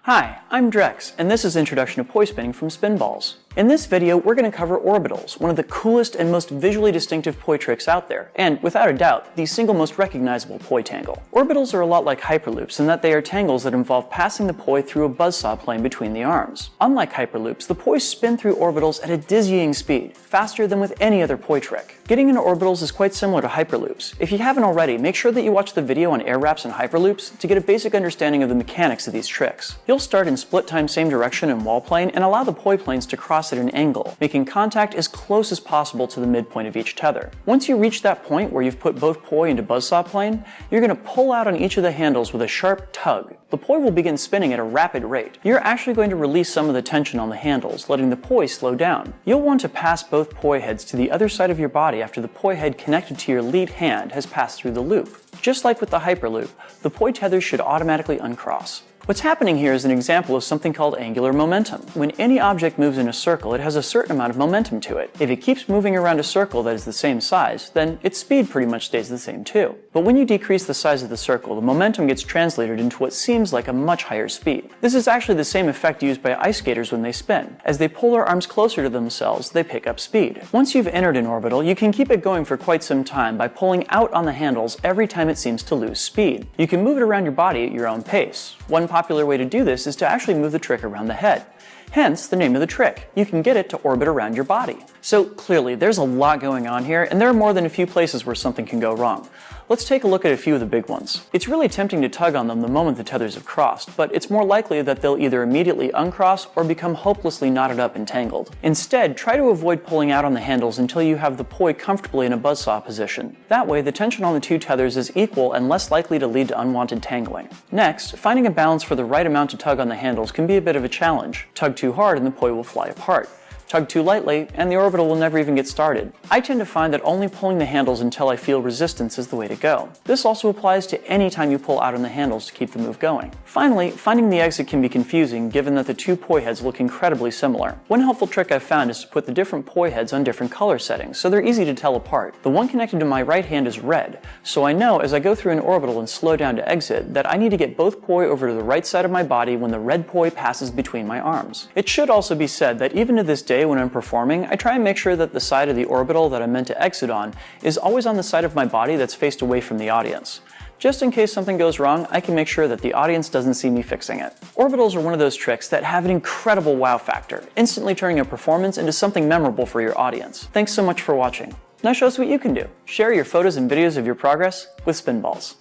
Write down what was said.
Hi, I'm Drex, and this is Introduction to Poi Spinning from Spinballs. In this video, we're going to cover Orbitals, one of the coolest and most visually distinctive poi tricks out there, and without a doubt, the single most recognizable poi tangle. Orbitals are a lot like hyperloops in that they are tangles that involve passing the poi through a buzzsaw plane between the arms. Unlike hyperloops, the poi spin through orbitals at a dizzying speed, faster than with any other poi trick. Getting into orbitals is quite similar to hyperloops. If you haven't already, make sure that you watch the video on air wraps and hyperloops to get a basic understanding of the mechanics of these tricks. You'll start in split time same direction and wall plane and allow the poi planes to cross at an angle, making contact as close as possible to the midpoint of each tether. Once you reach that point where you've put both poi into buzzsaw plane, you're going to pull out on each of the handles with a sharp tug. The poi will begin spinning at a rapid rate. You're actually going to release some of the tension on the handles, letting the poi slow down. You'll want to pass both poi heads to the other side of your body after the poi head connected to your lead hand has passed through the loop. Just like with the hyperloop, the poi tethers should automatically uncross. What's happening here is an example of something called angular momentum. When any object moves in a circle, it has a certain amount of momentum to it. If it keeps moving around a circle that is the same size, then its speed pretty much stays the same too. But when you decrease the size of the circle, the momentum gets translated into what seems like a much higher speed. This is actually the same effect used by ice skaters when they spin. As they pull their arms closer to themselves, they pick up speed. Once you've entered an orbital, you can keep it going for quite some time by pulling out on the handles every time it seems to lose speed. You can move it around your body at your own pace. One popular way to do this is to actually move the trick around the head. Hence the name of the trick. You can get it to orbit around your body. So clearly, there's a lot going on here, and there are more than a few places where something can go wrong. Let's take a look at a few of the big ones. It's really tempting to tug on them the moment the tethers have crossed, but it's more likely that they'll either immediately uncross or become hopelessly knotted up and tangled. Instead, try to avoid pulling out on the handles until you have the poi comfortably in a buzzsaw position. That way, the tension on the two tethers is equal and less likely to lead to unwanted tangling. Next, finding a balance for the right amount to tug on the handles can be a bit of a challenge. Tug too hard and the poi will fly apart. Tug too lightly, and the orbital will never even get started. I tend to find that only pulling the handles until I feel resistance is the way to go. This also applies to any time you pull out on the handles to keep the move going. Finally, finding the exit can be confusing given that the two poi heads look incredibly similar. One helpful trick I've found is to put the different poi heads on different color settings, so they're easy to tell apart. The one connected to my right hand is red, so I know as I go through an orbital and slow down to exit that I need to get both poi over to the right side of my body when the red poi passes between my arms. It should also be said that even to this day when I'm performing, I try and make sure that the side of the orbital that I'm meant to exit on is always on the side of my body that's faced away from the audience. Just in case something goes wrong, I can make sure that the audience doesn't see me fixing it. Orbitals are one of those tricks that have an incredible wow factor, instantly turning a performance into something memorable for your audience. Thanks so much for watching. Now show us what you can do. Share your photos and videos of your progress with Spinballs.